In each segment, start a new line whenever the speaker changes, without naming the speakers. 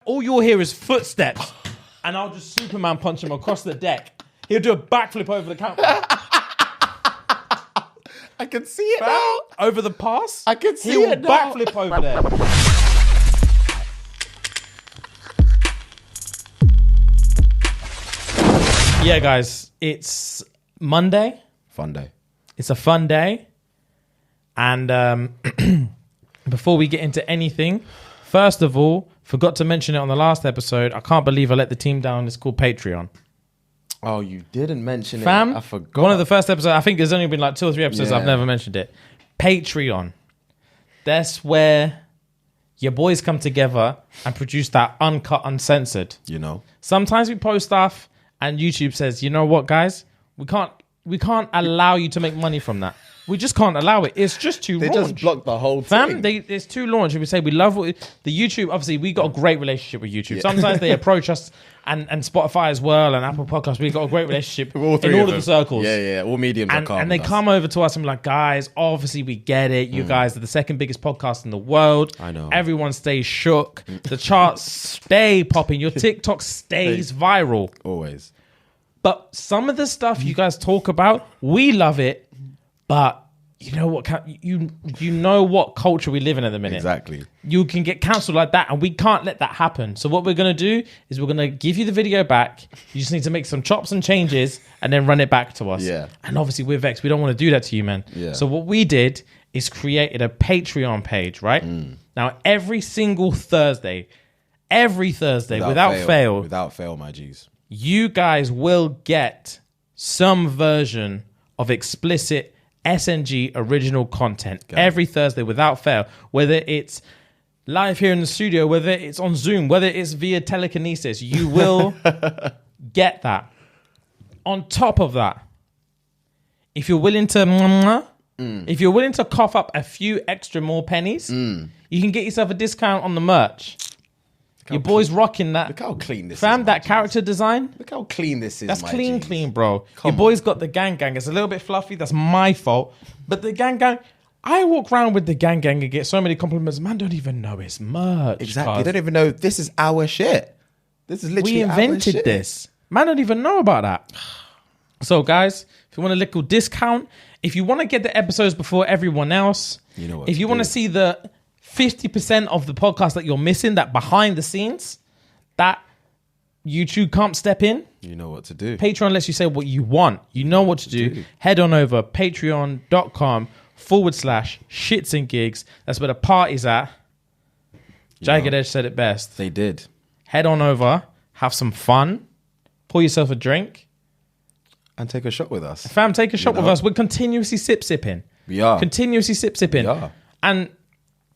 all you'll hear is footsteps, and I'll just Superman punch him across the deck. He'll do a backflip over the counter.
I can see it now.
Over the pass.
I can see
He'll
it now.
backflip over there. Yeah, guys, it's Monday.
Fun day.
It's a fun day. And before we get into anything, first of all, forgot to mention it on the last episode. I can't believe I let the team down. It's called Patreon.
Oh, you didn't mention
Fam,
it. I forgot.
One of the first episodes, I think there's only been like 2 or 3 episodes I've
Yeah.
never mentioned it. Patreon. That's where your boys come together and produce that uncut, uncensored.
You know.
Sometimes we post stuff and YouTube says, you know what, guys? We can't allow you to make money from that. We just can't allow it. It's just too
They
raunch.
just blocked the whole
Fam,
thing.
it's too launch. We say we love the YouTube. Obviously, we got a great relationship with YouTube. Sometimes they approach us and Spotify as well and Apple Podcasts. We got a great relationship in all of the circles.
Yeah. All mediums are calm.
And they come over to us and be like, guys, obviously we get it. You guys are the second biggest podcast in the world.
I know.
Everyone stays shook. The charts stay popping. Your TikTok stays viral.
Always.
But some of the stuff you guys talk about, we love it. But you know what? You know what culture we live in at the minute.
Exactly.
You can get cancelled like that, and we can't let that happen. So what we're going to do is we're going to give you the video back. You just need to make some chops and changes and then run it back to us.
Yeah.
And obviously we're vexed. We don't want to do that to you, man.
Yeah.
So what we did is created a Patreon page, right? Now, every single Thursday, without fail,
my G's.
you guys will get some version of explicit SNG original content every Thursday without fail, whether it's live here in the studio, whether it's on Zoom, whether it's via telekinesis, you will get that. On top of that, if you're willing to cough up a few extra more pennies, you can get yourself a discount on the merch. Your boy's rocking that.
Look how clean this is.
Fam, that character design.
Look how clean this is.
That's
my
clean,
G's.
bro.
Come
Your boy's got the gang. It's a little bit fluffy. That's my fault. But the gang, I walk around with the gang and get so many compliments. Man, don't even know it's merch.
Exactly.
cuz.
They don't even know this is our shit. This is literally
We invented
our shit.
this. Man, don't even know about that. So, guys, if you want a little discount, if you want to get the episodes before everyone else,
You know what
if
to
you want to
do.
see the 50% of the podcast that you're missing, that behind the scenes, that YouTube can't step in.
You know what to do.
Patreon lets you say what you want. You know what to do. Head on over patreon.com/ShxtsnGigs. That's where the party's at. Jagged Edge said it best.
They did.
Head on over, have some fun, pour yourself a drink.
And take a shot with us.
Fam, take a shot with
know?
us. We're continuously sipping.
We are.
Continuously sipping.
We are.
And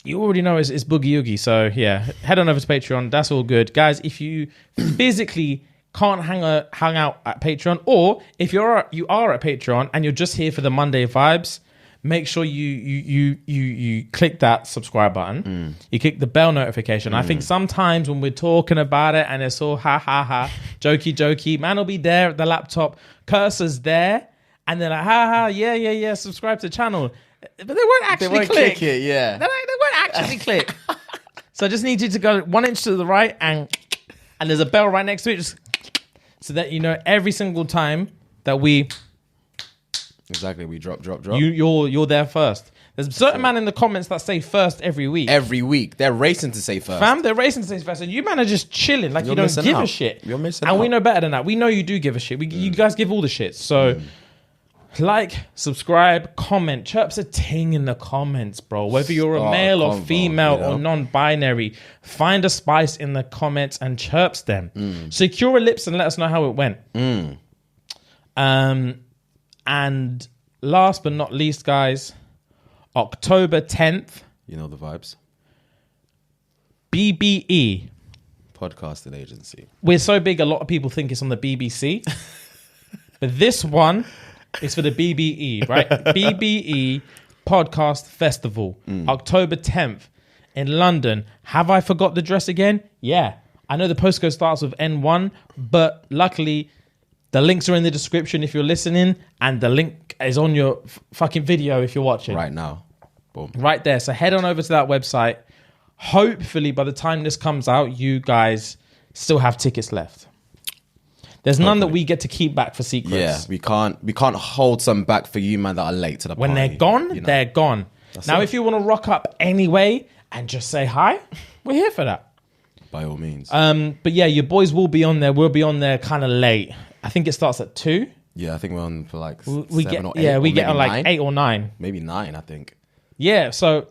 you already know it's Boogie Oogie. So yeah, head on over to Patreon. That's all good. Guys, if you physically can't hang out at Patreon, or if you are at Patreon and you're just here for the Monday vibes, make sure you click that subscribe button. You click the bell notification. I think sometimes when we're talking about it and it's all jokey, man will be there at the laptop, cursor's there, and they're like, yeah, subscribe to the channel. But they won't actually click
it, yeah.
They won't actually click. So I just need you to go 1 inch to the right and there's a bell right next to it, just so that you know every single time that we
Exactly, we drop.
you're there first. There's a certain man in the comments that say first every week.
Every week. They're racing to say first.
Fam, they're racing to say first, and you man are just chilling like
You're
you don't
missing
give a
out.
shit.
You're missing
and we
out.
know better than that. We know you do give a shit. You guys give all the shit. So like, subscribe, comment. Chirp's a ting in the comments, bro. Whether you're a male or
convo,
female
you know?
or non-binary, find a spice in the comments and chirps them. Secure your lips and let us know how it went. And last but not least, guys, October 10th,
You know the vibes.
BBE.
Podcasting agency.
We're so big, a lot of people think it's on the BBC. But this one is for the BBE, right? BBE Podcast Festival, October 10th in London. Have I forgot the address again? Yeah. I know the postcode starts with N1, but luckily the links are in the description if you're listening, and the link is on your fucking video if you're watching.
Right now. Boom.
Right there. So head on over to that website. hopefully by the time this comes out, you guys still have tickets left. There's none that we get to keep back for secrets.
Yeah, we can't hold some back for you, man, that are late to the
When
party.
they're gone,
you know?
they're gone. Now, if you want to rock up anyway and just say hi, we're here for that.
By all means.
But yeah, your boys will be on there. We'll be on there kind of late. I think it starts at 2.
Yeah, I think we're on for like
We
7
get
or 8.
we
or
get on
maybe
like
9.
8 or 9.
Maybe 9, I think.
Yeah, so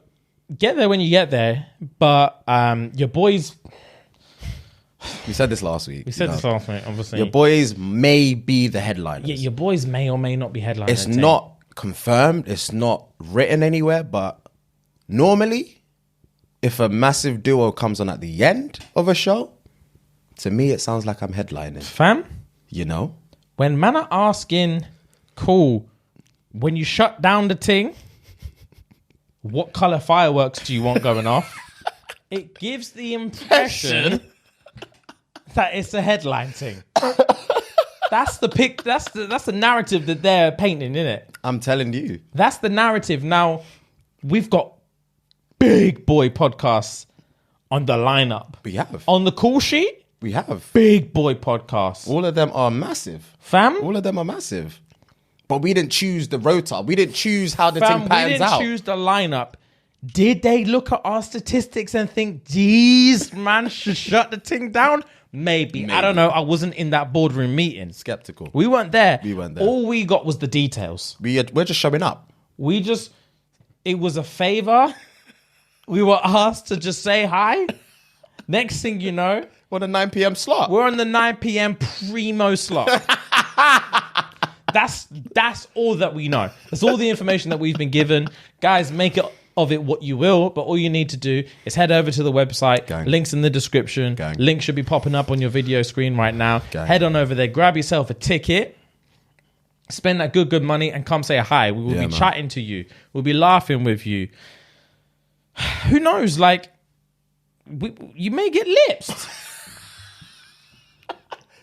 get there when you get there. But your boys...
We said this last week.
We said this last week, obviously.
Your boys may be the headliners.
Yeah, your boys may or may not be headliners.
It's not confirmed. It's not written anywhere. But normally, if a massive duo comes on at the end of a show, to me, it sounds like I'm headlining.
Fam,
You know?
when man are asking, cool, when you shut down the thing, what colour fireworks do you want going off? It gives the impression that it's a headline thing. That's the narrative that they're painting, isn't it?
I'm telling you.
That's the narrative. Now, we've got big boy podcasts on the lineup.
We have.
On the call sheet,
We have.
big boy podcasts.
All of them are massive.
Fam,
All of them are massive. But we didn't choose the rota. We didn't choose how the
fam,
thing
we
patterns
didn't
out.
choose the lineup. Did they look at our statistics and think, geez, man, should shut the thing down? Maybe. I don't know. I wasn't in that boardroom meeting.
Skeptical.
We weren't there.
We weren't there.
All we got was the details.
We're just showing up.
It was a favor. We were asked to just say hi. Next thing you know,
On a 9 p.m. slot.
we're on the 9 p.m. primo slot. That's all that we know. That's all the information that we've been given. Guys, make it of it what you will, but all you need to do is head over to the website.
Gang.
Links in the description.
Gang.
Link should be popping up on your video screen right now.
Gang.
Head on over there, grab yourself a ticket, spend that good money, and come say hi. We will be
man.
chatting to you. We'll be laughing with you. Who knows? Like, you may get lipsed.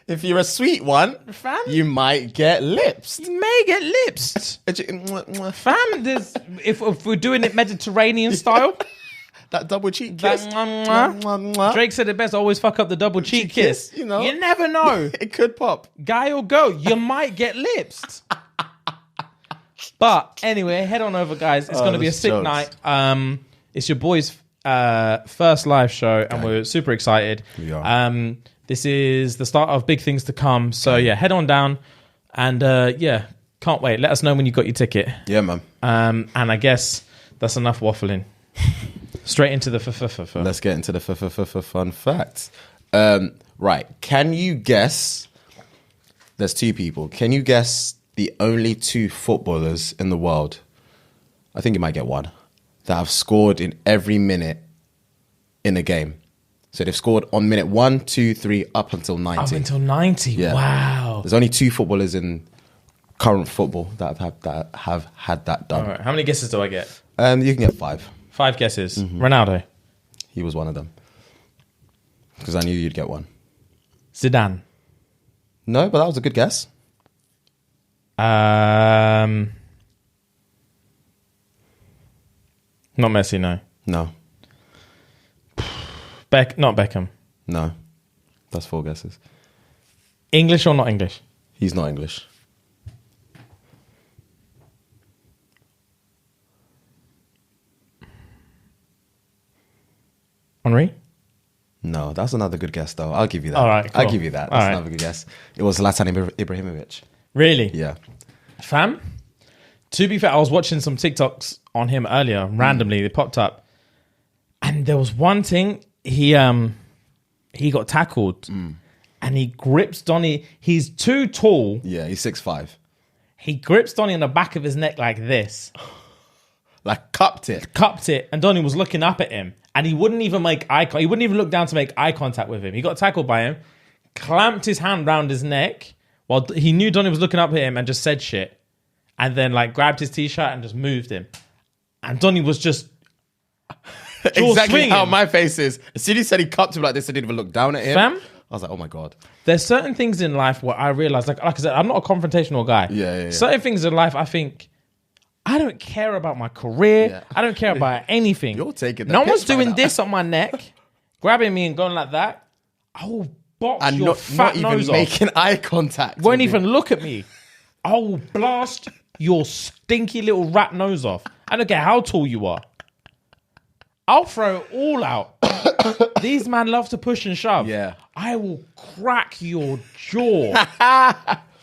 If you're a sweet one,
Fam?
you might get lips.
You may get lipsed. Fam, if we're doing it Mediterranean style,
That double cheek
that
kiss.
mwah. Drake said it best, always fuck up the double cheek kiss.
you know.
You never know.
It could pop.
Guy or girl, you might get lipsed. But anyway, head on over, guys. It's going to be a
that's
sick
jokes.
night. It's your boys' first live show, and we're super excited.
We are.
This is the start of big things to come. So yeah, head on down, and can't wait. Let us know when you got your ticket.
Yeah, man.
And I guess that's enough waffling. Straight into the
Let's get into the fun facts. Right. Can you guess? There's 2 people. Can you guess the only 2 footballers in the world? I think you might get 1 that have scored in every minute in a game. So they've scored on minute 1, 2, 3, up until 90.
Up until 90.
Yeah.
Wow.
There's only 2 footballers in current football that have had that done.
All right. How many guesses do I get?
You can get 5.
5 guesses.
Mm-hmm.
Ronaldo.
He was one of them. Because I knew you'd get 1.
Zidane.
No, but that was a good guess.
Not Messi, no.
No.
Not Beckham.
No. That's 4 guesses.
English or not English?
He's not English.
Henry?
No, that's another good guess, though. I'll give you that.
All right, cool.
I'll give you that.
All
That's
right.
another good guess. It was Zlatan Ibrahimovic.
Really?
Yeah.
Fam? To be fair, I was watching some TikToks on him earlier. Randomly, they popped up. And there was one thing. He got tackled. And he grips Donny. He's too tall.
Yeah, he's 6'5".
He grips Donny on the back of his neck like this.
Like, cupped it.
Cupped it. And Donny was looking up at him. And he wouldn't even make he wouldn't even look down to make eye contact with him. He got tackled by him. Clamped his hand round his neck. While he knew Donny was looking up at him and just said shit. And then like grabbed his t-shirt and just moved him. And Donny was just
Exactly
swinging.
how my face is. As soon as he said he cupped him like this, I didn't even look down at him.
Fam?
I was like, oh my God.
There's certain things in life where I realize, like I said, I'm not a confrontational guy.
Yeah.
Certain things in life, I think, I don't care about my career.
Yeah.
I don't care about anything.
You're taking the
No one's
piss right
doing
now.
this on my neck, grabbing me and going like that. I will box
And
your
not
fat
even
nose off.
making eye contact.
Won't
with
even look at me. I will blast your stinky little rat nose off. I don't care how tall you are. I'll throw it all out. These man love to push and shove.
Yeah.
I will crack your jaw.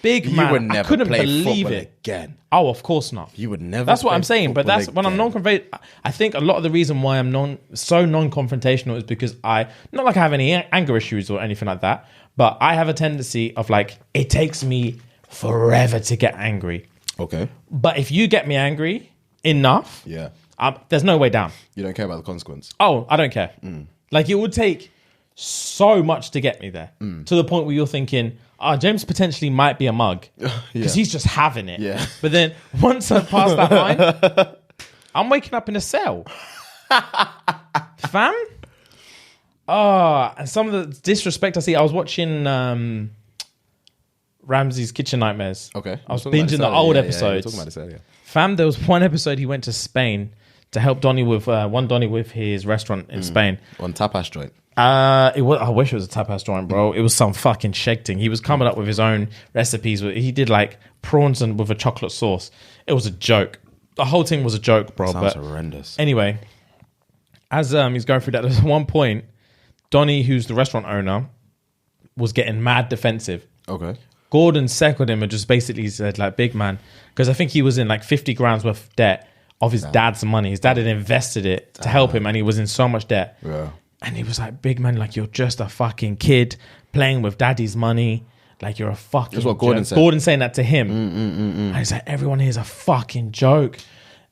Big
You
man.
would never
I couldn't
play
believe
football
it.
again.
Oh, of course not.
You would never.
That's what
play
I'm saying. But
football
that's when I'm
again.
non-confrontational. I think a lot of the reason why I'm so non-confrontational is because not like I have any anger issues or anything like that, but I have a tendency of like, it takes me forever to get angry.
Okay.
But if you get me angry enough,
Yeah.
there's no way down.
You don't care about the consequence.
Oh, I don't care. Like, it would take so much to get me there to the point where you're thinking, James potentially might be a mug because he's just having it.
Yeah.
But then once I pass that line, I'm waking up in a cell. Fam? And some of the disrespect I see, I was watching Ramsays Kitchen Nightmares.
Okay.
I was binging the old episodes.
we were talking about this earlier.
Fam, there was one episode he went to Spain to help Donny with his restaurant in Spain.
On tapas joint.
I wish it was a tapas joint, bro. It was some fucking sheg thing. He was coming up with his own recipes. He did like prawns and with a chocolate sauce. It was a joke. The whole thing was a joke, bro.
Sounds
but
horrendous.
anyway, as he's going through that, there's one point, Donny, who's the restaurant owner, was getting mad defensive.
Okay.
Gordon seconded him and just basically said, like, big man, because I think he was in like 50 grams worth of debt of his dad's money. His dad had invested it to help him, and he was in so much debt.
Yeah.
And he was like, big man, like, you're just a fucking kid playing with daddy's money. Like, you're a fucking
That's what Gordon
joke.
said.
Gordon saying that to him. And he's like, everyone here is a fucking joke.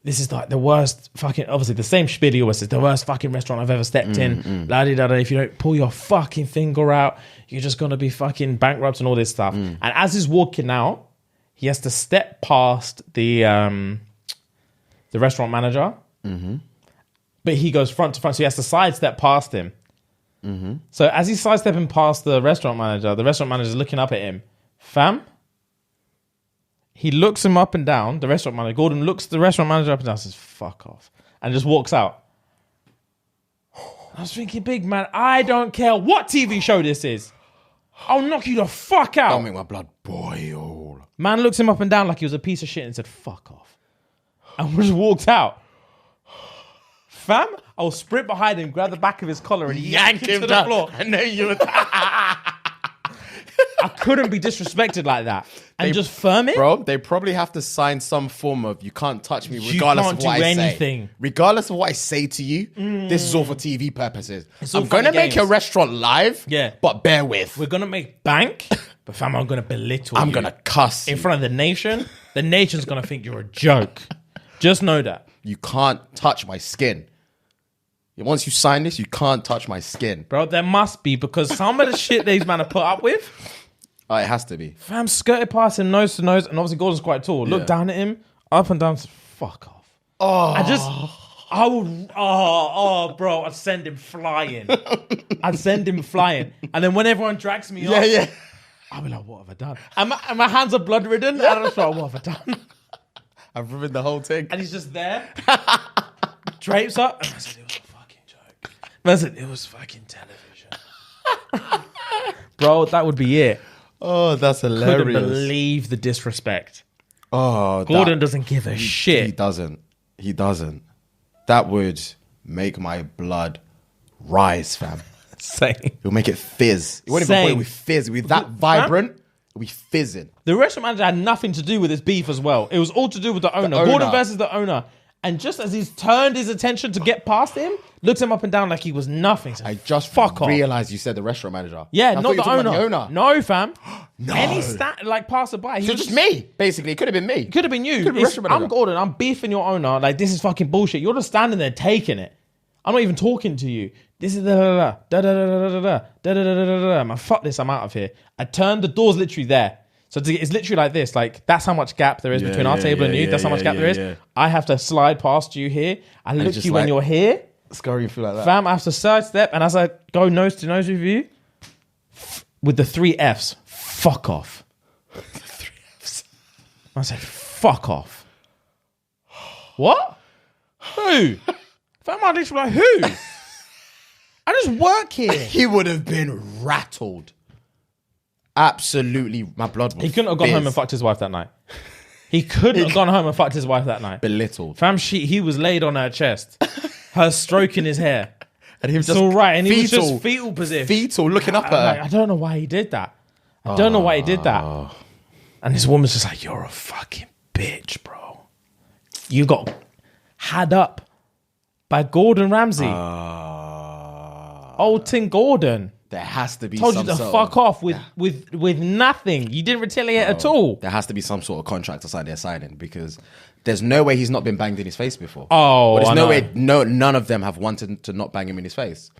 This is like the worst fucking, obviously the same spiel he always says, the worst fucking restaurant I've ever stepped in. La-di-da-da. If you don't pull your fucking finger out, you're just going to be fucking bankrupt and all this stuff. And as he's walking out, he has to step past the restaurant manager. But he goes front to front, so he has to sidestep past him. So as he's sidestepping past the restaurant manager's looking up at him. Fam? He looks him up and down, the restaurant manager. Gordon looks the restaurant manager up and down, says, fuck off. And just walks out. I was thinking, big man, I don't care what TV show this is. I'll knock you the fuck out.
Don't make my blood boil.
Man looks him up and down like he was a piece of shit and said, fuck off. And just walked out. Fam, I will sprint behind him, grab the back of his collar and yank him to the floor.
I know you would.
I couldn't be disrespected like that. And just firm it?
Bro, they probably have to sign some form of you can't touch me
You
regardless
can't
of what
do
I
anything.
say. Regardless of what I say to you, this is all for TV purposes.
all
I'm going to
funny
make your
games.
restaurant live,
Yeah.
but bear with.
We're going to make bank, but fam, I'm going to belittle
I'm
you.
going to cuss
In
you.
front of the nation. The nation's going to think you're a joke. Just know that.
You can't touch my skin. Once you sign this, you can't touch my skin.
Bro, there must be, because some of the shit these man have put up with,
Oh, it has to be.
fam skirted past him nose to nose, and obviously Gordon's quite tall. Looked down at him, up and down, said, fuck off. I would, bro, I'd send him flying. And then when everyone drags me off,
Yeah.
I'll be like, what have I done? And my hands are blood ridden, and I'm just like, what have I done?
I've ruined the whole thing.
And he's just there, drapes up, and I said, it was a fucking joke. And I said, it was fucking television. Bro, that would be it.
Oh, that's
Couldn't
hilarious.
believe the disrespect.
Oh,
Gordon doesn't give a
He
shit.
doesn't. He doesn't. That would make my blood rise, fam.
Same.
It'll make it fizz. It won't even
Same.
play with fizz. With that vibrant, it'll be fizzing.
The restaurant manager had nothing to do with this beef as well. It was all to do with the owner.
owner.
Gordon versus the owner. And just as he's turned his attention to get past him, looked him up and down like he was nothing. So
I just
fuck off.
realized you said the restaurant manager.
Yeah,
I thought
not
you
the
were talking
owner.
about the
No, fam.
No.
Any like passerby. He
So
was
just me, basically. It could have been me.
Could have been you.
Could've been
It's-
restaurant manager.
I'm Gordon. I'm beefing your owner. Like, this is fucking bullshit. You're just standing there taking it. I'm not even talking to you. This is da da da da da da da da da da da da da. Man, fuck this. I'm out of here. I turned. The door's literally there. So it's literally like this. Like, that's how much gap there is between our table and you. That's how much gap there is. I have to slide past you here. I look at
just
you when
like-
you're here.
Scurrying through like that.
Fam, I have to sidestep. And as I go nose to nose with you, with the 3 Fs, fuck off. 3 Fs. I said, fuck off. What? Who? Fam, I literally like, who? I just work here.
He would have been rattled. Absolutely, my blood was
He couldn't have gone home and fucked his wife that night. He couldn't have gone home and fucked his wife that night.
belittled.
Fam, he was laid on her chest, her stroking his hair.
And he was
It's
just
all right, and he was
fetal,
just fetal position.
fetal, looking up at her.
I don't know why he did that. I don't know why he did that. And this woman's just like, you're a fucking bitch, bro. You got had up by Gordon Ramsay. Old Tim Gordon.
There has to be
Told you
some
to
sort
fuck
of,
off with nothing. You didn't retaliate at all.
There has to be some sort of contract aside they're signing because there's no way he's not been banged in his face before.
Oh,
Or there's
I
no
know.
way none of them have wanted to not bang him in his face.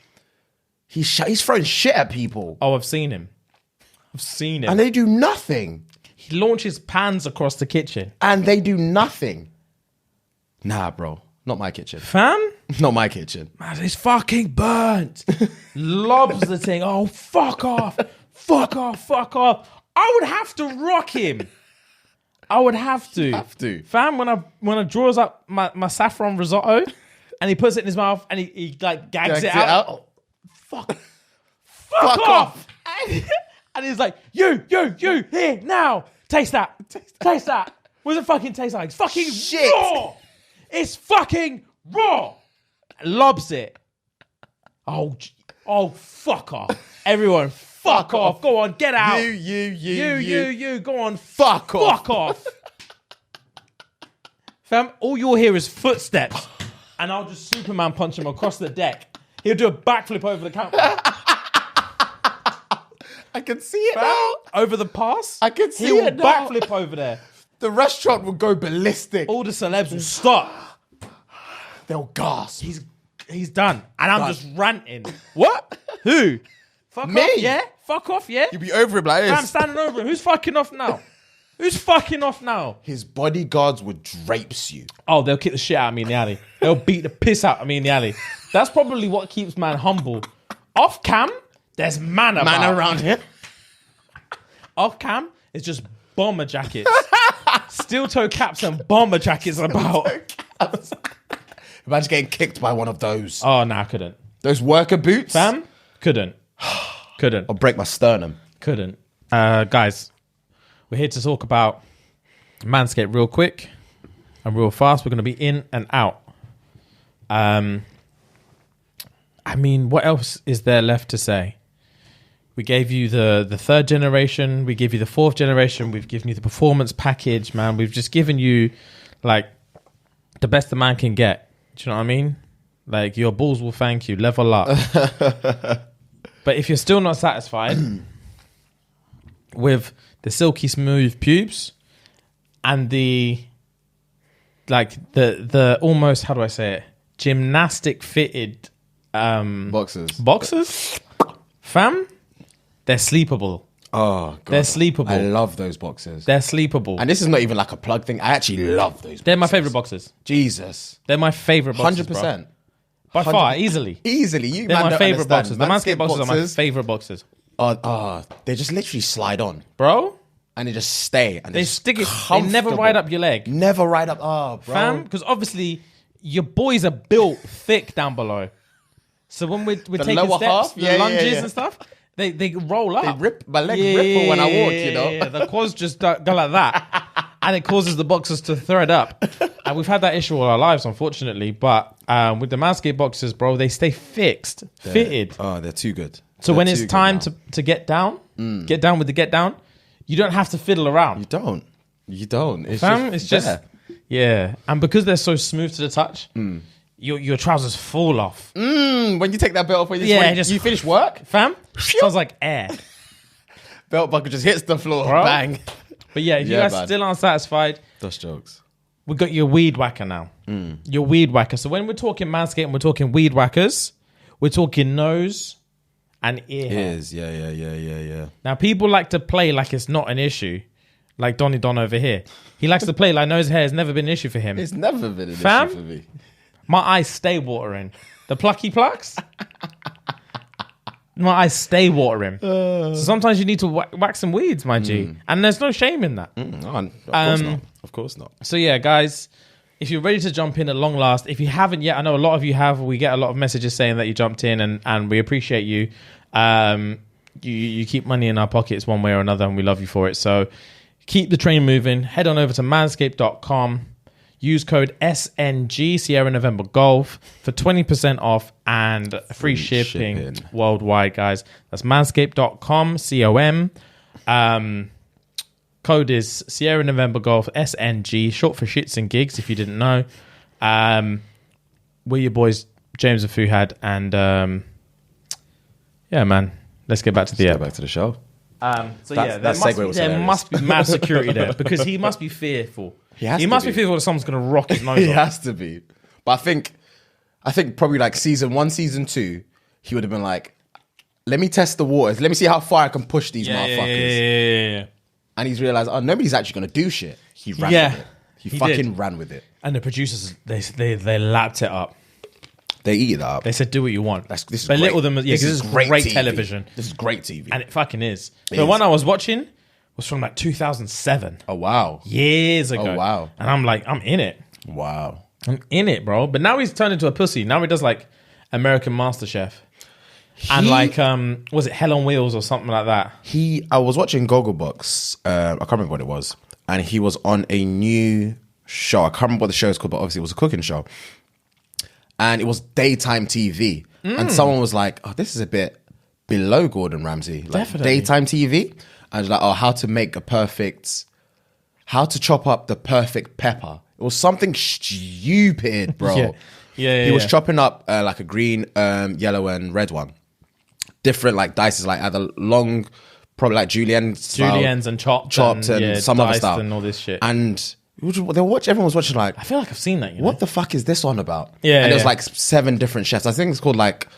He's throwing shit at people.
Oh, I've seen him. I've seen him.
And they do nothing.
He launches pans across the kitchen.
And they do nothing. Nah, bro. Not my kitchen.
Fam?
Not my kitchen.
Man, it's fucking burnt. Lobs the thing. Oh, fuck off. Fuck off. Fuck off. I would have to rock him. I would have to.
Have to.
Fam, when I draws up my saffron risotto and he puts it in his mouth and he like gags it out. Oh, fuck. Fuck off. And he's like, you, here, now. Taste that. Taste that. What does it fucking taste like? It's fucking
Shit.
raw. It's fucking raw. Lobs it. Oh, fuck off. Everyone, fuck off. Go on, get out. You. Go on,
Fuck off.
fuck off. Fam, all you'll hear is footsteps. And I'll just Superman punch him across the deck. He'll do a backflip over the counter.
I can see it now.
Over the pass.
I can see
He'll
it now.
backflip over there.
The restaurant will go ballistic.
All the celebs will stop.
They'll gasp.
He's done. And I'm just ranting. What? Who? Fuck
Me?
off, yeah? Fuck off, yeah?
You'll be over him like
I'm
this.
standing over him. Who's fucking off now? Who's fucking off now?
His bodyguards would drapes you.
Oh, they'll kick the shit out of me in the alley. They'll beat the piss out of me in the alley. That's probably what keeps man humble. Off cam, there's man about.
Man around here.
Off cam, it's just bomber jackets. Steel toe caps and bomber jackets about.
Imagine getting kicked by one of those.
Oh, nah, I couldn't.
Those worker boots.
Fam, couldn't. Couldn't.
I'll break my sternum.
Couldn't. Guys, we're here to talk about Manscaped real quick and real fast. We're going to be in and out. I mean, what else is there left to say? We gave you the third generation. We give you the fourth generation. We've given you the performance package, man. We've just given you, like, the best a man can get. Do you know what I mean? Like, your balls will thank you. Level up. But if you're still not satisfied with the silky smooth pubes and the almost, how do I say it? Gymnastic fitted boxers, fam, they're sleepable.
Oh, God.
They're sleepable.
I love those boxers.
They're sleepable.
And this is not even like a plug thing. I actually love those
They're my
boxers.
favorite boxers.
Jesus.
They're my favorite boxers.
100%.
By far, easily.
Easily.
They're
man
my
don't
favorite boxers.
understand.
The Manscaped boxers are my favorite boxers.
They just literally slide on.
Bro,
And they just stay. And
they
they're
stick it. They never ride up your leg.
Never ride up. Oh, bro.
Fam, because obviously your boys are built thick down below. So when we're taking
lower
steps,
half?
the
Yeah,
lunges
yeah.
and stuff, they roll up.
They rip. My legs ripple when I walk, you know.
Yeah. The quads just go like that. And it causes the boxers to thread up. And we've had that issue all our lives, unfortunately. But with the Manscaped boxers, bro, they stay fixed, fitted.
Oh, they're too good.
So
They're
when
too
it's
good
time
now.
to get down, get down with the get down, you don't have to fiddle around.
You don't. It's
Fam,
just
it's just
there.
yeah, and because they're so smooth to the touch, your trousers fall off.
When you take that belt off, when you finish work,
Fam, sounds like air.
belt buckle just hits the floor,
Bro.
bang.
But yeah, if you
Yeah,
guys
man.
still aren't satisfied,
That's jokes.
we got your weed whacker now. Your weed whacker. So when we're talking Manscaped and we're talking weed whackers, we're talking nose and ear hair.
Is yeah.
Now people like to play like it's not an issue, like Donny Don over here. He likes to play like nose hair has never been an issue for him.
It's never been an
Fam?
issue for me.
My eyes stay watering. The plucky plucks. My eyes stay watering. So sometimes you need to whack some weeds, my G. And there's no shame in that.
Of course not. Of course not.
So yeah, guys, if you're ready to jump in at long last, if you haven't yet, I know a lot of you have. We get a lot of messages saying that you jumped in, and we appreciate you. You keep money in our pockets one way or another, and we love you for it. So keep the train moving. Head on over to manscaped.com. Use code SNG, Sierra November Golf, for 20% off and free shipping worldwide, guys. That's manscaped.com, COM. Code is Sierra November Golf, SNG, short for shits and gigs, if you didn't know. We're your boys, James and Fuhad, and yeah, man, let's get back to the
back to the show.
There must be mad security there because he must be fearful. He must be fearful that someone's going to rock his nose off.
He has to be. But I think probably like season 1, season 2, he would have been like, let me test the waters. Let me see how far I can push these motherfuckers.
Yeah.
And he's realized, oh, nobody's actually going to do shit. He ran with it. He fucking ran with it.
And the producers, they lapped it up.
They eat it up.
They said, do what you want.
This is
belittle
great.
them. Yeah, this is great television.
This is great TV.
And it fucking is. The one I was watching was from like 2007.
Oh, wow.
Years ago.
Oh, wow.
And I'm like, I'm in it.
Wow.
I'm in it, bro. But now he's turned into a pussy. Now he does like American MasterChef. And like, was it Hell on Wheels or something like that?
I was watching Gogglebox. I can't remember what it was. And he was on a new show. I can't remember what the show is called, but obviously it was a cooking show. And it was daytime TV. And someone was like, oh, this is a bit below Gordon Ramsay. Like
Definitely.
Daytime TV. And like, oh, how to chop up the perfect pepper. It was something stupid, bro.
Yeah.
He was chopping up like a green, yellow, and red one. Different like dices, like either long, probably like julienne style,
juliennes and chopped
and some other stuff
and all this shit.
And everyone was watching like,
I feel like I've seen that.
What the fuck is this on about?
Yeah,
and there's like 7 different chefs. I think it's called like,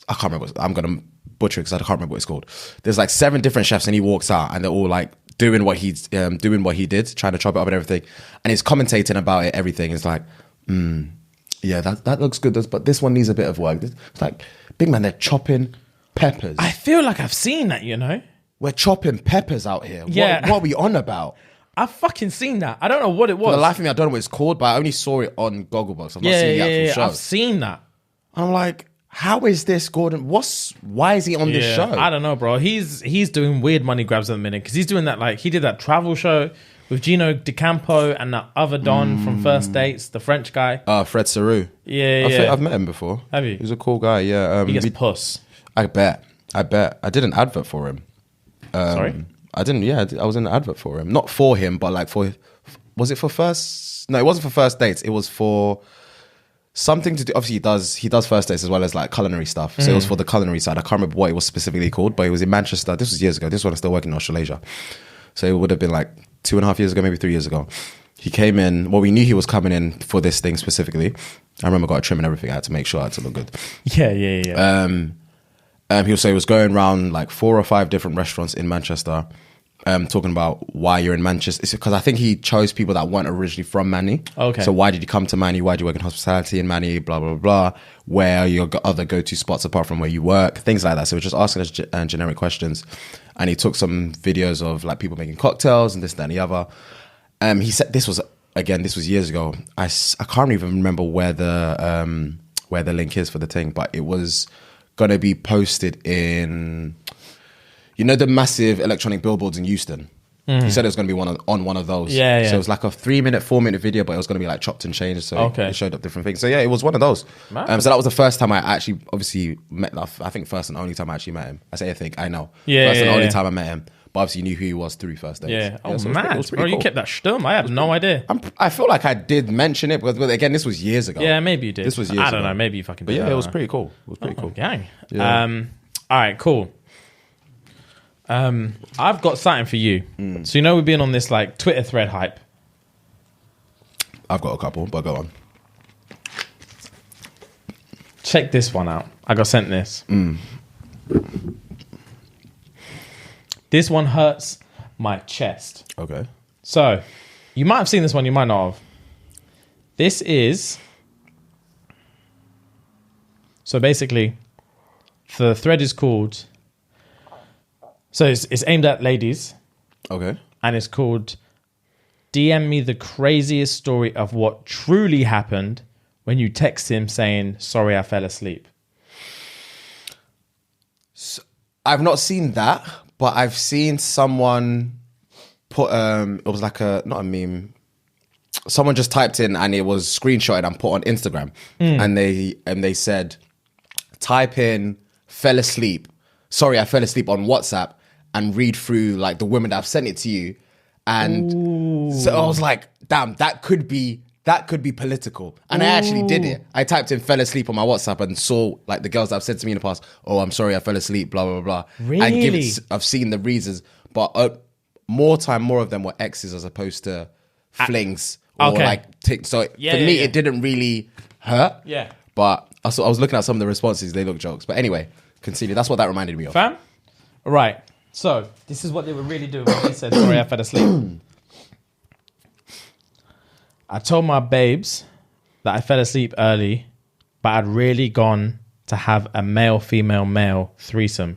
I can't remember. I'm gonna butcher it because I can't remember what it's called. There's like 7 different chefs, and he walks out, and they're all like doing what he did, trying to chop it up and everything, and he's commentating about it. Everything is like, yeah, that looks good, but this one needs a bit of work. It's like, big man, they're chopping peppers.
I feel like I've seen that, you know?
We're chopping peppers out here.
Yeah.
What are we on about?
I've fucking seen that. I don't know what it was.
For the life of me, I don't know what it's called, but I only saw it on Gogglebox. I've not seen the actual show.
I've seen that.
I'm like, how is this Gordon? Why is he on this show?
I don't know, bro. He's doing weird money grabs at the minute because he's doing that, like, he did that travel show with Gino DeCampo and that other Don from First Dates, the French guy.
Fred Saru.
Yeah.
I've met him before.
Have you?
He's a cool guy, yeah.
He gets puss.
I bet. I did an advert for him.
Sorry?
I didn't, I was in an advert for him. Not for him, but like was it for First? No, it wasn't for First Dates. It was for something to do. Obviously, he does First Dates as well as like culinary stuff. So it was for the culinary side. I can't remember what it was specifically called, but it was in Manchester. This was years ago. This one is still working in Australasia. So it would have been like 2.5 years ago, maybe 3 years ago. He came in. Well, we knew he was coming in for this thing specifically. I remember I got a trim and everything. I had to make sure I had to look good.
Yeah.
He was going around like 4 or 5 different restaurants in Manchester, talking about why you're in Manchester. It's because I think he chose people that weren't originally from Manny.
Okay.
So why did you come to Manny? Why do you work in hospitality in Manny? Blah, blah, blah. Where are your other go-to spots apart from where you work? Things like that. So we're just asking us generic questions. And he took some videos of like people making cocktails and this, that, and the other. He said this was years ago. I can't even remember where the link is for the thing, but it was going to be posted in, the massive electronic billboards in Houston. He said it was going to be on one of those.
Yeah.
So it was like a 3-minute, 4-minute video, but it was going to be like chopped and changed. So it showed up different things. So yeah, it was one of those. So that was the first time I actually obviously met, I think first and only time I actually met him. I know. First and only time I met him. But obviously knew who he was through First Dates.
Yeah. Oh,
so
man.
It was pretty cool.
You kept that stum. I had no idea.
I feel like I did mention it, but again, this was years ago.
Yeah, maybe you did.
This was years ago.
I don't know. Maybe you fucking did.
But yeah, it was pretty cool. It was pretty cool.
Gang.
Yeah.
All right, cool. I've got something for you. So we've been on this like Twitter thread hype.
I've got a couple, but go on.
Check this one out. I got sent this. This one hurts my chest.
Okay.
So, you might have seen this one, you might not have. This is... So basically, the thread is called... So it's aimed at ladies.
Okay.
And it's called DM me the craziest story of what truly happened when you text him saying, sorry, I fell asleep.
So, I've not seen that, but I've seen someone put, it was like not a meme. Someone just typed in and it was screenshotted and put on Instagram. And they said, type in fell asleep. Sorry, I fell asleep on WhatsApp and read through like the women that have sent it to you. And so I was like, damn, that could be political. And I actually did it. I typed in fell asleep on my WhatsApp and saw like the girls that have said to me in the past, oh, I'm sorry, I fell asleep, blah, blah, blah.
Really?
And I've seen the reasons, but more of them were exes as opposed to flings. Or like, so for me, it didn't really hurt.
Yeah.
But I was looking at some of the responses, they look jokes. But anyway, continue. That's what that reminded me of.
Fam? Right. So, this is what they were really doing when they said, sorry, I fell asleep. I told my babes that I fell asleep early, but I'd really gone to have a male-female-male threesome.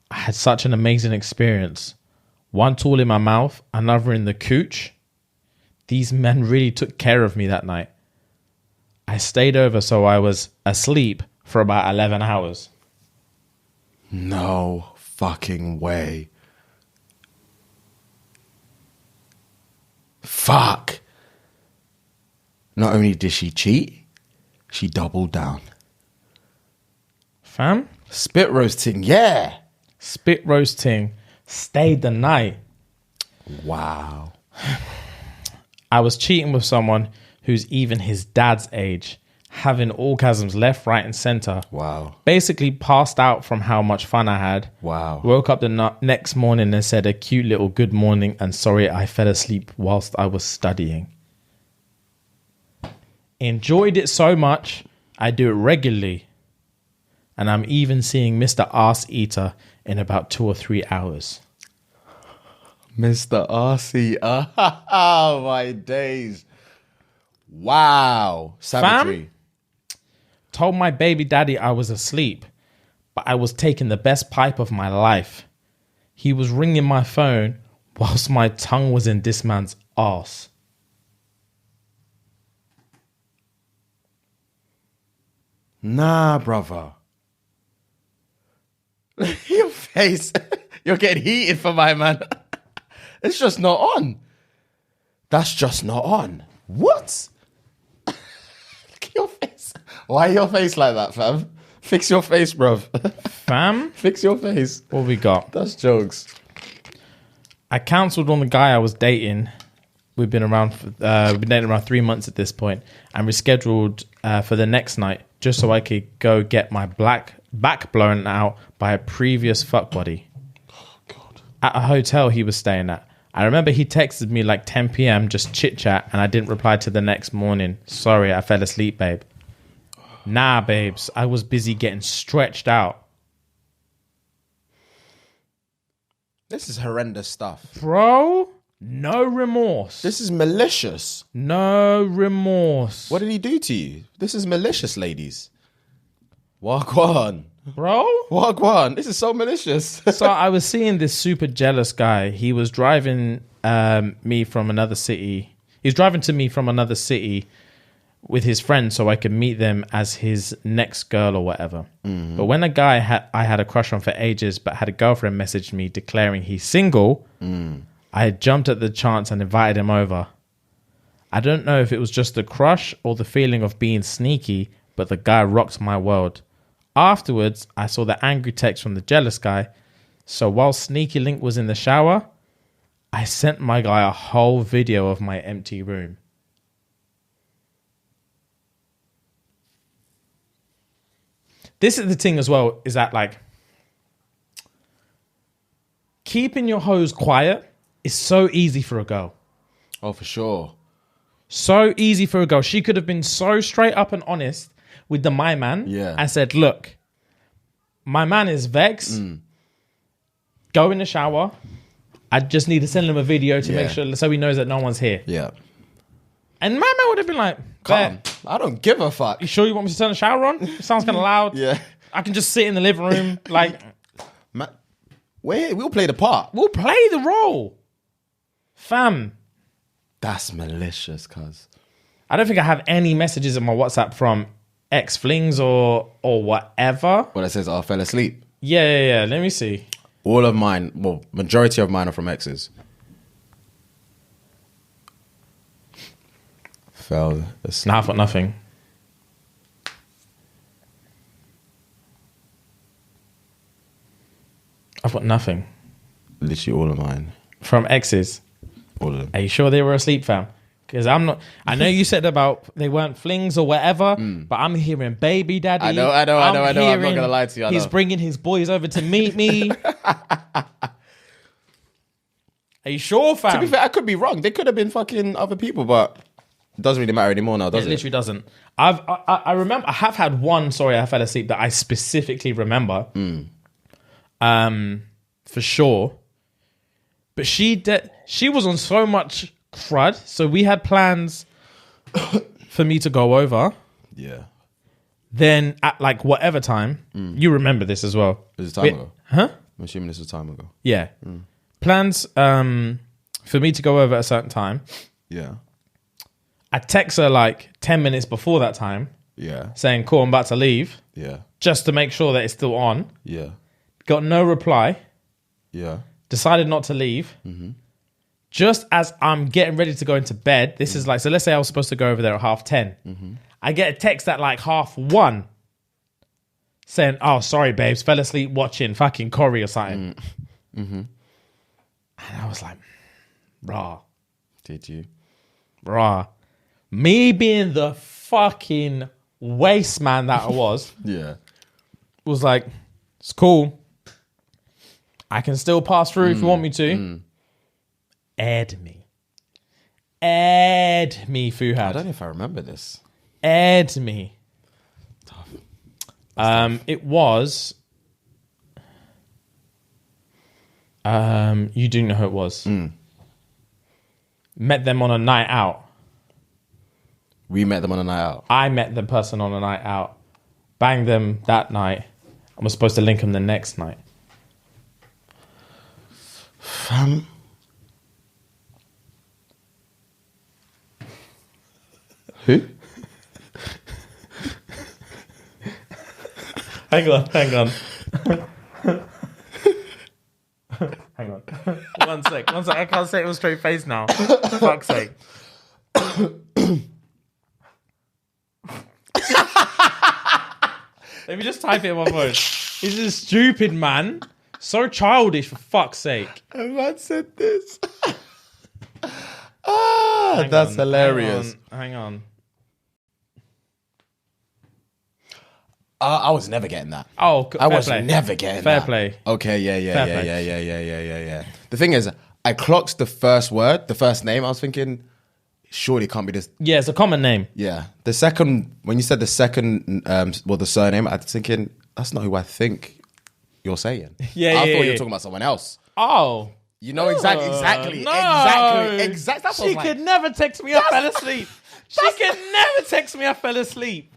I had such an amazing experience. One tool in my mouth, another in the cooch. These men really took care of me that night. I stayed over, so I was asleep for about 11 hours.
No fucking way. Fuck. Not only did she cheat, she doubled down.
Fam?
Spit roasting, yeah.
Spit roasting. Stayed the night.
Wow.
I was cheating with someone who's even his dad's age, having orgasms left, right, and center.
Wow.
Basically passed out from how much fun I had.
Wow.
Woke up the next morning and said a cute little good morning and sorry I fell asleep whilst I was studying. Enjoyed it so much, I do it regularly. And I'm even seeing Mr. Arse Eater in about 2 or 3 hours.
Mr. RC. Oh, my days. Wow. Savagery.
Told my baby daddy I was asleep, but I was taking the best pipe of my life. He was ringing my phone whilst my tongue was in this man's arse.
Nah, brother. Your face. You're getting heated for my man. It's just not on. That's just not on. What? Look at your face. Why your face like that, fam? Fix your face, bruv.
Fam?
Fix your face.
What we got?
That's jokes.
I cancelled on the guy I was dating. We've been dating around 3 months at this point, and rescheduled for the next night just so I could go get my back blown out by a previous fuck buddy.
Oh, God.
At a hotel he was staying at. I remember he texted me like 10 p.m. just chit chat, and I didn't reply to the next morning. Sorry, I fell asleep, babe. Nah, babes, I was busy getting stretched out.
This is horrendous stuff.
Bro, no remorse.
This is malicious.
No remorse.
What did he do to you? This is malicious, ladies. Wagwan.
Bro?
Wagwan. This is so malicious.
So I was seeing this super jealous guy. He was driving me from another city. He was driving to me from another city with his friends so I could meet them as his next girl or whatever. Mm-hmm. But when a guy I had a crush on for ages but had a girlfriend message me declaring he's single, I had jumped at the chance and invited him over. I don't know if it was just the crush or the feeling of being sneaky, but the guy rocked my world. Afterwards, I saw the angry text from the jealous guy. So while Sneaky Link was in the shower, I sent my guy a whole video of my empty room. This is the thing as well, is that like keeping your hoes quiet is so easy for a girl.
Oh, for sure.
So easy for a girl. She could have been so straight up and honest with the my man and said, look, my man is vexed. Go in the shower. I just need to send him a video to make sure so he knows that no one's here.
Yeah.
And my man would have been like,
calm. I don't give a fuck.
You sure you want me to turn the shower on? It sounds kind of loud.
Yeah.
I can just sit in the living room. Like,
man, we'll play the part.
We'll play the role. Fam,
That's malicious, cuz.
I don't think I have any messages in my WhatsApp from ex-flings or whatever.
Well, it says, I fell asleep.
Yeah. Let me see.
All of mine, well, majority of mine are from exes. Fell asleep.
Nah, I've got nothing. I've got nothing.
Literally all of mine.
From exes.
All of them.
Are you sure they were asleep, fam? Because I'm not. I know you said about they weren't flings or whatever, but I'm hearing baby daddy.
I know. I'm not
hearing
going to lie to you.
He's bringing his boys over to meet me. Are you sure, fam?
To be fair, I could be wrong. They could have been fucking other people, but it doesn't really matter anymore now, does it?
It literally doesn't. I remember. I have had one. Sorry, I fell asleep that I specifically remember. For sure. But she was on so much crud, so we had plans for me to go over.
Yeah.
Then at like whatever time, you remember this as well.
It was time ago.
Huh?
I'm assuming this was time ago.
Yeah. Plans for me to go over at a certain time.
Yeah.
I text her like 10 minutes before that time
Yeah.
saying, cool, I'm about to leave,
Yeah.
just to make sure that it's still on.
Yeah.
Got no reply.
Yeah.
Decided not to leave. Just as I'm getting ready to go into bed, this is like, so let's say I was supposed to go over there at 10:30. I get a text at like 1:30 saying, oh, sorry, babes, fell asleep watching fucking Corey or something. And I was like, rah.
Did you?
Rah. Me being the fucking waste man that I was
Yeah.
like, it's cool. I can still pass through if you want me to. Add me, Fuhad.
I don't know if I remember this.
Add me. It was. You do know who it was. Met them on a night out.
We met them on a night out.
I met the person on a night out. Banged them that night. I was supposed to link them the next night.
Fam. Who?
Hang on. Hang on. One sec. I can't say it with a straight face now. Fuck's sake. Let me just type it in my phone. He's a stupid man. So childish, for fuck's sake.
A man said this. That's hilarious.
Hang on.
I was never getting that.
Oh,
I was never getting
fair
that.
play.
Okay,
Fair play.
yeah. The thing is, I clocked the first word, the first name. I was thinking, surely it can't be this.
Yeah, it's a common name.
Yeah. The second, when you said the second, the surname, I was thinking, that's not who I think you're saying.
Yeah,
I
yeah,
thought you
yeah.
were talking about someone else.
Oh.
You know exactly.
No.
That's what
She could never text me I fell asleep. She could never text me I fell asleep.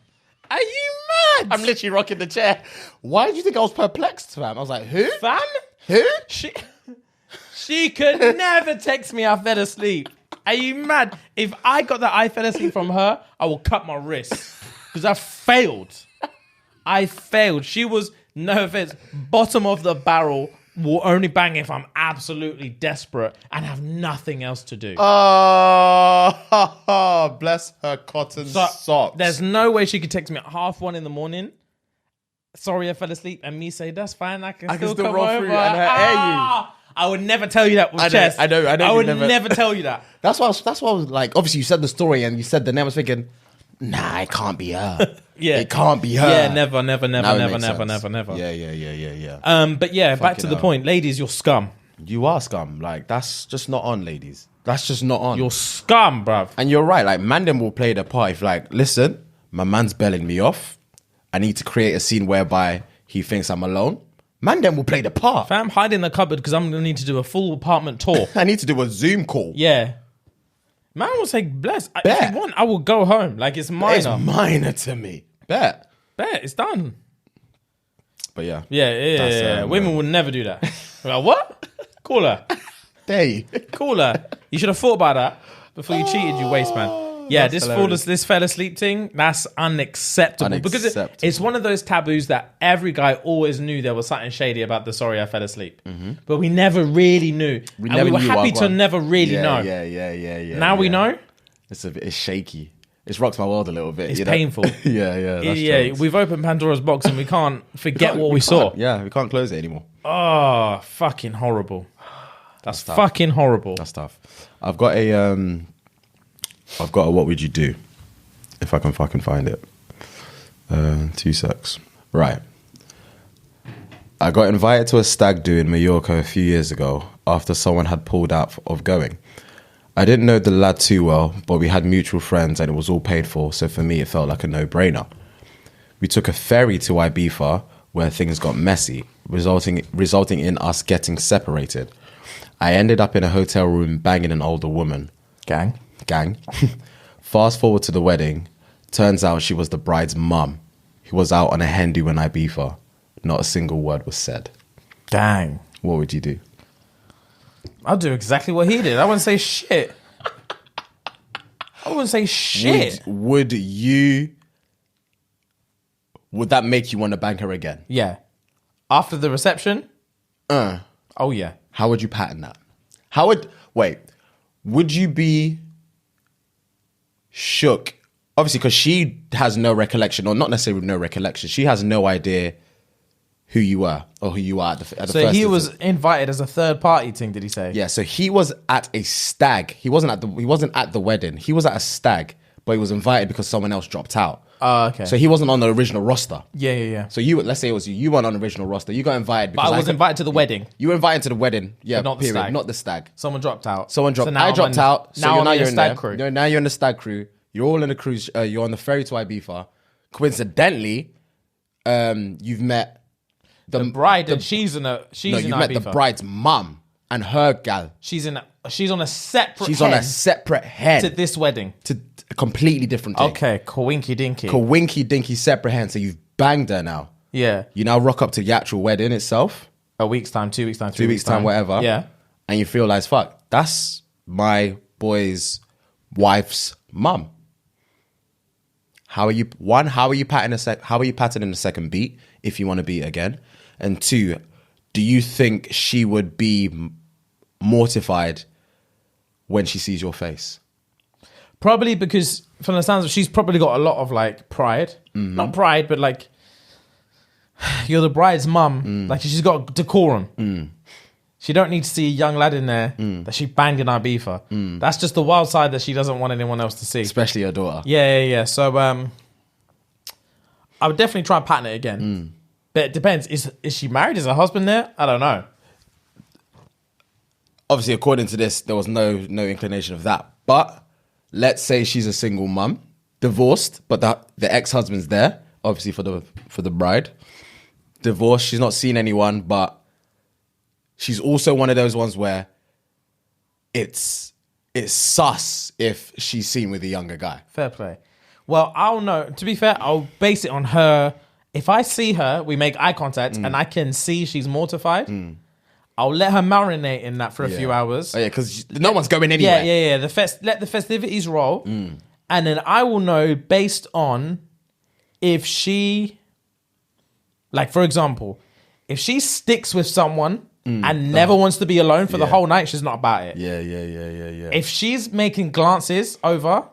Are you mad?
I'm literally rocking the chair. Why did you think I was perplexed, fam? I was like, who?
Fam?
Who?
She could never text me I fell asleep. Are you mad? If I got that I fell asleep from her, I will cut my wrist. Because I failed. She was, no offense, bottom of the barrel. Will only bang if I'm absolutely desperate and have nothing else to do.
Oh, bless her cotton socks.
There's no way she could text me at 1:30 in the morning. Sorry, I fell asleep, and me say that's fine. I can still come
roll
over.
through and air you.
I would never tell you that with chest.
I know.
I would never tell you that.
That's why I was like, obviously you said the story and you said the name. I was thinking, nah, it can't be her.
Yeah,
it can't be her.
Yeah, never.
Now it makes sense.
Never.
Yeah.
But yeah, back to the point, ladies. You're scum.
You are scum. Like, that's just not on, ladies. That's just not on.
You're scum, bruv.
And you're right. Like, man, them will play the part. If like, listen, my man's belling me off. I need to create a scene whereby he thinks I'm alone. Man, them will play the part.
Fam, hide in the cupboard because I'm gonna need to do a full apartment tour.
I need to do a Zoom call.
Yeah. Man will say, bless. If you want, I will go home. Like, it's minor.
It's minor to me. Bet.
It's done.
But yeah.
Yeah. Women would never do that. Like, what? Call her.
There you.
Call her. You should have thought about that. before you cheated, you waste, man. Yeah, this fell asleep thing, that's unacceptable. Because it's one of those taboos that every guy always knew there was something shady about the sorry I fell asleep. But we never really knew. We were happy to never really know.
Yeah.
Now we know.
It's shaky. It's rocked my world a little bit.
It's painful.
Yeah.
We've opened Pandora's box and we can't forget what we saw.
Yeah, we can't close it anymore.
Oh, fucking horrible. That's fucking horrible.
That's tough. I've got a what would you do? If I can fucking find it. 2 secs. Right. I got invited to a stag do in Mallorca a few years ago after someone had pulled out of going. I didn't know the lad too well, but we had mutual friends and it was all paid for, so for me it felt like a no-brainer. We took a ferry to Ibiza where things got messy, resulting in us getting separated. I ended up in a hotel room banging an older woman.
Gang.
Fast forward to the wedding. Turns out she was the bride's mum, who was out on a hen do in Ibiza. Not a single word was said.
Gang.
What would you do?
I'll do exactly what he did. I wouldn't say shit.
Would that make you want to bang her again?
Yeah. After the reception? Oh, yeah.
How would you pattern that? Would you be shook? Obviously, because she has no recollection, or not necessarily no recollection. She has no idea who you were or who you are at the first.
So he was invited as a third party thing, did he say?
Yeah, so he was at a stag. He wasn't at the wedding. He was at a stag, but he was invited because someone else dropped out.
Okay.
So he wasn't on the original roster.
Yeah.
So let's say it was you. You weren't on the original roster. You got invited
because I was invited to the wedding.
You were invited to the wedding. Yeah,
but not the stag.
Not the stag.
Someone dropped out.
So I dropped out. So
now you're in the stag crew.
Now you're in the stag crew. You're all in the cruise. You're on the ferry to Ibiza. Coincidentally, you've met
the bride, and she's in
you've met the bride's mum and her gal.
She's on a separate.
She's on a separate head
to this wedding.
To a completely different thing.
Okay, kawinky dinky.
Kawinky dinky separate hand. So you've banged her now.
Yeah.
You now rock up to the actual wedding itself.
A week's time, 2 weeks time,
2 weeks time, whatever.
Yeah.
And you feel like, fuck, that's my boy's wife's mum. How are you patterning the second beat if you want to beat again? And 2, do you think she would be mortified when she sees your face?
Probably, because from the sounds of, she's probably got a lot of like pride. Not pride, but like, you're the bride's mum. Like, she's got decorum. She don't need to see a young lad in there that she banged in Ibiza. That's just the wild side that she doesn't want anyone else to see.
Especially her daughter.
Yeah. So I would definitely try and pattern it again. But it depends. Is she married? Is her husband there? I don't know.
Obviously, according to this, there was no inclination of that. But let's say she's a single mum, divorced, but the ex-husband's there, obviously for the bride. Divorced, she's not seen anyone, but she's also one of those ones where it's sus if she's seen with a younger guy.
Fair play. Well, I'll know. To be fair, I'll base it on her. If I see her, we make eye contact, and I can see she's mortified, I'll let her marinate in that for a few hours.
Oh, yeah, because no one's going anywhere.
Yeah. Let the festivities roll, and then I will know based on if she, like, for example, if she sticks with someone and never wants to be alone for the whole night, she's not about it.
Yeah.
If she's making glances over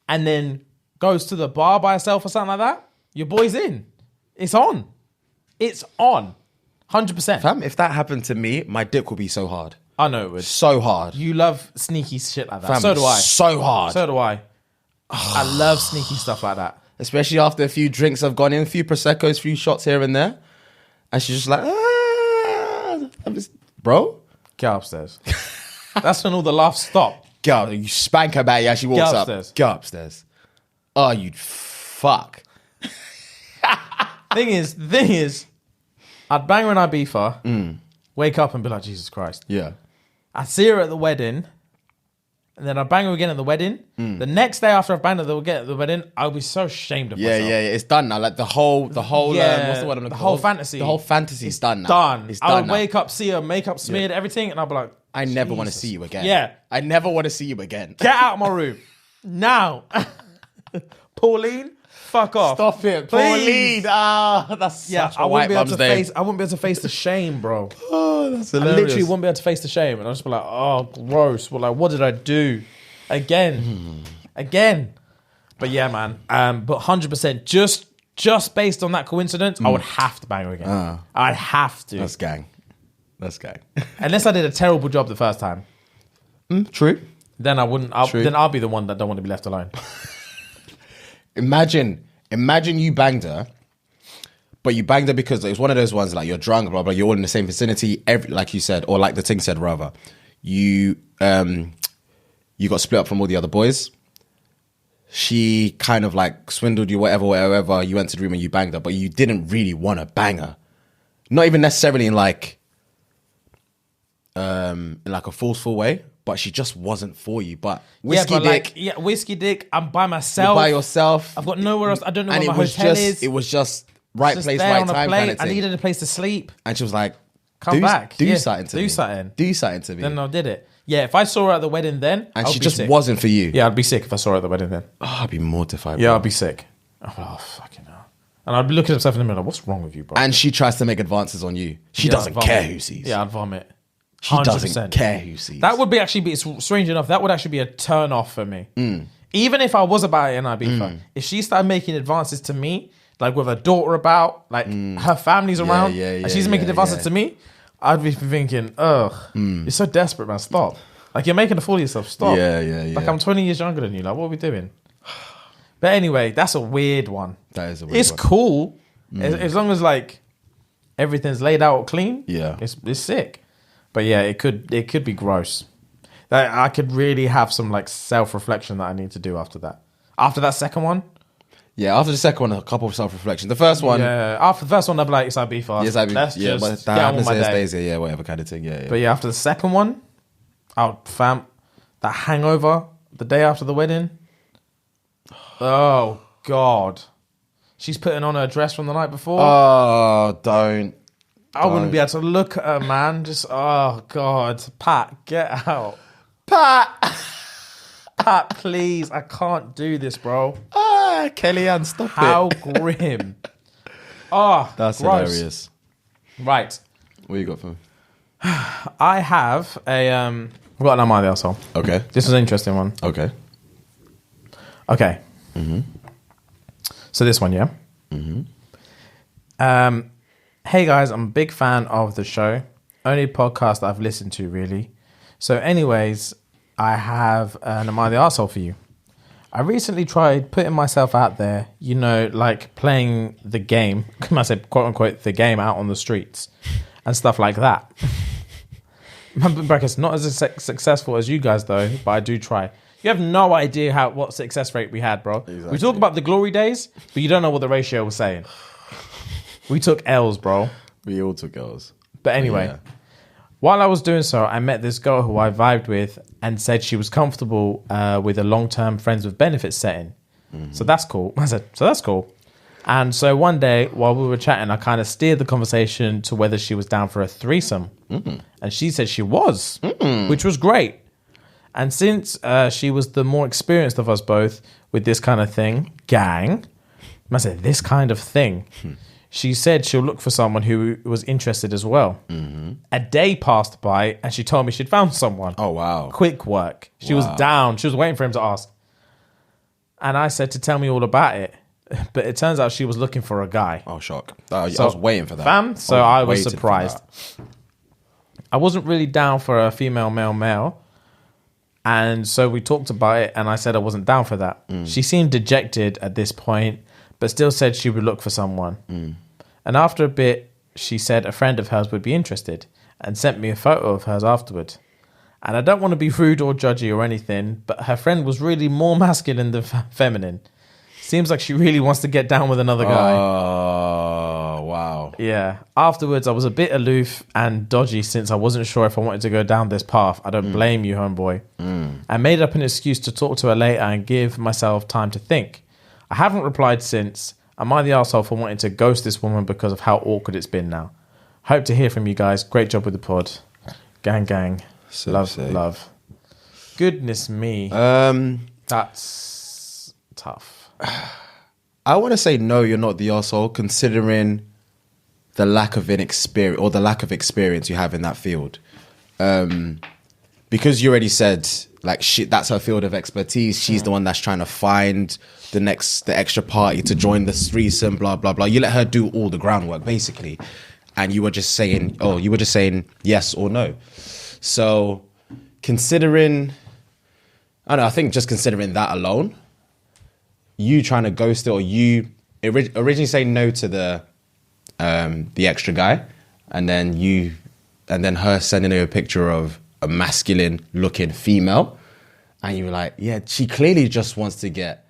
and then goes to the bar by herself or something like that, your boy's in. It's on. 100%.
Fam, if that happened to me, my dick would be so hard.
I know it would.
So hard.
You love sneaky shit like that.
Fam,
so do I.
So hard.
So do I. I love sneaky stuff like that.
Especially after a few drinks have gone in, a few Prosecco's, a few shots here and there. And she's just like, bro?
Get upstairs. That's when all the laughs stop.
Girl, you spank her back as she walks up. Go upstairs. Oh, you fuck.
Thing is, I'd bang her in Ibiza, wake up and be like, Jesus Christ.
Yeah.
I'd see her at the wedding, and then I'd bang her again at the wedding. The next day after I've banged her at the wedding, I'll be so ashamed of myself.
Yeah, it's done now. Like the whole what's the word I'm looking for?
The whole fantasy.
The whole fantasy's done now.
Done.
It's
I
done
would
now.
wake up, see her makeup smeared, everything, and I'll be like,
I never want to
Jesus.
see you again.
Yeah.
I never want to see you again.
Get out of my room. Now. Pauline, fuck off.
Stop it,
Please.
Pauline. Ah, that's such a white mum's name.
I wouldn't be able to face the shame, bro.
Oh, that's
I
hilarious.
literally wouldn't be able to face the shame. And I'd just be like, oh, gross. Well, like, what did I do? Again. But yeah, man. But 100%, just based on that coincidence, I would have to bang her again. I'd have to.
That's gang.
Unless I did a terrible job the first time.
True.
Then I wouldn't. Then I'll be the one that don't want to be left alone.
Imagine you banged her, but you banged her because it was one of those ones like you're drunk, blah blah. You're all in the same vicinity, like you said, or like the thing said rather. You got split up from all the other boys. She kind of like swindled you, whatever. You went to the room and you banged her, but you didn't really want to bang her. Not even necessarily in like a forceful way. But she just wasn't for you. But whiskey dick.
Whiskey dick. I'm by myself.
You're by yourself.
I've got nowhere else. I don't know
and
where my hotel is.
It was just right
Just
place,
there
right
on a
time
plate.
kind of thing.
I needed a place to sleep.
And she was like,
Come back.
Do
Yeah,
something to me.
do something.
Do something to me.
Then I did it. Yeah, if I saw her at the wedding then,
and
I
she
would
just
be sick.
wasn't for you.
Yeah, I'd be sick if I saw her at the wedding then.
Oh, I'd be mortified.
Yeah,
bro.
I'd be sick. Oh, fucking hell. And I'd be looking at myself in the mirror like, what's wrong with you, bro?
And she tries to make advances on you. She
Yeah,
doesn't
I'd vomit.
care who sees.
Yeah, I'd vomit.
She
100%.
doesn't care who sees.
That would be actually it's strange enough. That would actually be a turn off for me. Even if I was about it in Ibiza, if she started making advances to me, like with her daughter about, like her family's around, and she's making advances to me, I'd be thinking, ugh, you're so desperate, man. Stop. Like you're making a fool of yourself. Stop.
Yeah.
Like I'm 20 years younger than you. Like what are we doing? But anyway, that's a weird one.
That is a weird
It's
one.
cool as long as like everything's laid out clean.
Yeah.
It's sick. But yeah, it could be gross. Like, I could really have some like self-reflection that I need to do after that. After that second one?
Yeah, after the second one, a couple of self-reflection. The first one...
Yeah, after the first one, I'd be like, it's Ibiza.
Yes, but
just
that
get on
happens
with my
here,
day.
stays here, yeah, whatever kind of thing, yeah.
But yeah, after the second one, that hangover, the day after the wedding. Oh, God. She's putting on her dress from the night before.
Oh, don't.
I wouldn't be able to look at her, man. Just, oh, God. Pat, get out.
Pat,
please. I can't do this, bro.
Kellyanne, stop
How
it.
grim. Oh,
That's
gross.
hilarious.
Right.
What you got for me?
I have a... I've got an Am I the Arsehole?
Okay.
This is an interesting one.
Okay.
Okay. So this one, yeah? Hey guys, I'm a big fan of the show. Only podcast that I've listened to, really. So anyways, I have an Am I the Arsehole for you. I recently tried putting myself out there, you know, like playing the game. I said, quote unquote, the game out on the streets and stuff like that. Brackets, not as successful as you guys though, but I do try. You have no idea what success rate we had, bro.
Exactly.
We talk about the glory days, but you don't know what the ratio was saying. We took L's, bro.
We all took girls.
But anyway,
Yeah.
while I was doing so, I met this girl who I vibed with and said she was comfortable with a long-term friends with benefits setting. So that's cool. I said, so that's cool. And so one day while we were chatting, I kind of steered the conversation to whether she was down for a threesome. And she said she was, which was great. And since she was the more experienced of us both with this kind of thing, gang, I said, this kind of thing, she said she'll look for someone who was interested as well. A day passed by and she told me she'd found someone.
Oh, wow.
Quick work. She was down. She was waiting for him to ask. And I said to tell me all about it. But it turns out she was looking for a guy.
Oh, shock. I was waiting for that.
Fam, so I was
waiting for
surprised.
that.
I wasn't really down for a female, male. And so we talked about it and I said I wasn't down for that. She seemed dejected at this point, but still said she would look for someone. And after a bit, she said a friend of hers would be interested and sent me a photo of hers afterward. And I don't want to be rude or judgy or anything, but her friend was really more masculine than feminine. Seems like she really wants to get down with another guy.
Oh, wow.
Yeah. Afterwards, I was a bit aloof and dodgy since I wasn't sure if I wanted to go down this path. I don't blame you, homeboy. I made up an excuse to talk to her later and give myself time to think. I haven't replied since. Am I the arsehole for wanting to ghost this woman because of how awkward it's been now? Hope to hear from you guys. Great job with the pod. Gang, gang.
So
Love. Goodness me. That's tough.
I want to say no, you're not the arsehole, considering the lack of inexperience or the lack of experience you have in that field. Because you already said, like, that's her field of expertise. She's the one that's trying to find the extra party to join the threesome, blah, blah, blah. You let her do all the groundwork, basically. And you were just saying yes or no. So considering, I think just considering that alone, you trying to ghost it, or you originally saying no to the extra guy, and then her sending you a picture of a masculine looking female, and you were like, yeah, she clearly just wants to get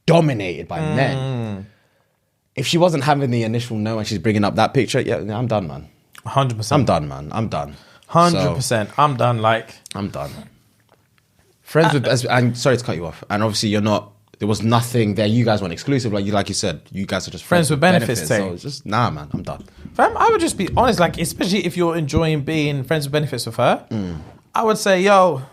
dominated by men. If she wasn't having the initial no and she's bringing up that picture, yeah, I'm done, man.
100%.
I'm done, man. I'm done.
100%. So, I'm done.
I'm done. Friends with, and sorry to cut you off, and obviously there was nothing there. You guys weren't exclusive, like you said. You guys are just
friends with benefits.
So it's just man, I'm done.
Fam, I would just be honest, like, especially if you're enjoying being friends with benefits with her, I would say, yo,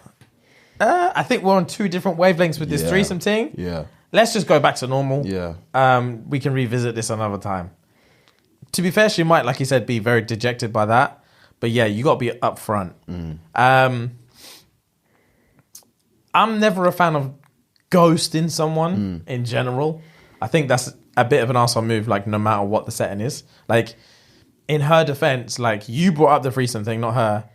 I think we're on two different wavelengths with this threesome thing.
Yeah.
Let's just go back to normal.
Yeah.
We can revisit this another time. To be fair, she might, like you said, be very dejected by that. But yeah, you got to be upfront. I'm never a fan of ghosting someone in general. I think that's a bit of an arsehole move, like, no matter what the setting is. Like, in her defense, like, you brought up the threesome thing, not her.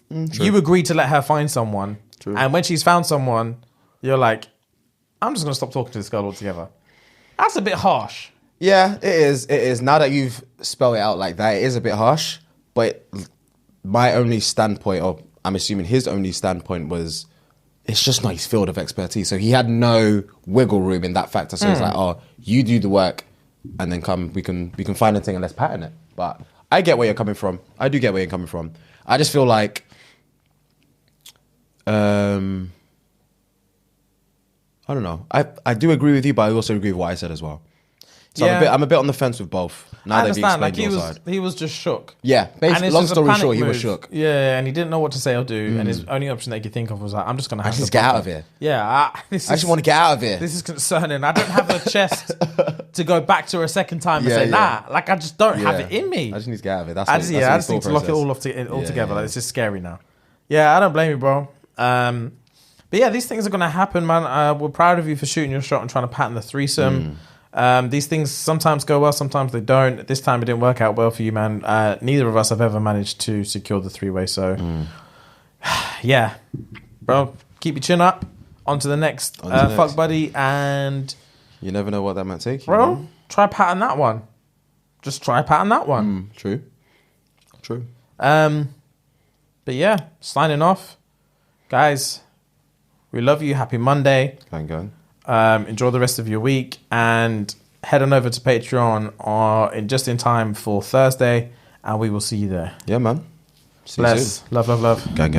You agreed to let her find someone. True. And when she's found someone, you're like, I'm just going to stop talking to this girl altogether. That's a bit harsh.
Yeah, it is. Now that you've spelled it out like that, it is a bit harsh. But my only standpoint, or I'm assuming his only standpoint, was it's just not his field of expertise. So he had no wiggle room in that factor. So it's like, oh, you do the work, and then we can find a thing and let's pattern it. But I get where you're coming from. I do get where you're coming from. I just feel like, I don't know. I do agree with you, but I also agree with what I said as well. So yeah. I'm a bit on the fence with both. Now
I understand. Like, he was just shook.
Yeah, basically, long story short, he was shook.
Yeah, and he didn't know what to say or do, and his only option that he could think of was like, I'm just going to have to
get out of here.
Yeah,
I just want to get out of here.
This is concerning. I don't have the chest to go back to her a second time and say, nah, like, I just don't have it in me.
I just need to get out of it.
I just need to lock it all together. Like, this is scary now. Yeah, I don't blame you, bro. But yeah, these things are going to happen, man. We're proud of you for shooting your shot and trying to pattern the threesome. These things sometimes go well, sometimes they don't. This time it didn't work out well for you, man. Neither of us have ever managed to secure the three-way. So, yeah, bro, keep your chin up. On to the next fuck buddy. And
you never know what that might take.
Bro, try pattern that one. Just try pattern that one.
True.
But yeah, signing off. Guys, we love you. Happy Monday.
Gang.
Enjoy the rest of your week and head on over to Patreon just in time for Thursday, and we will see you there.
Yeah, man.
Bless. Love.
Gang.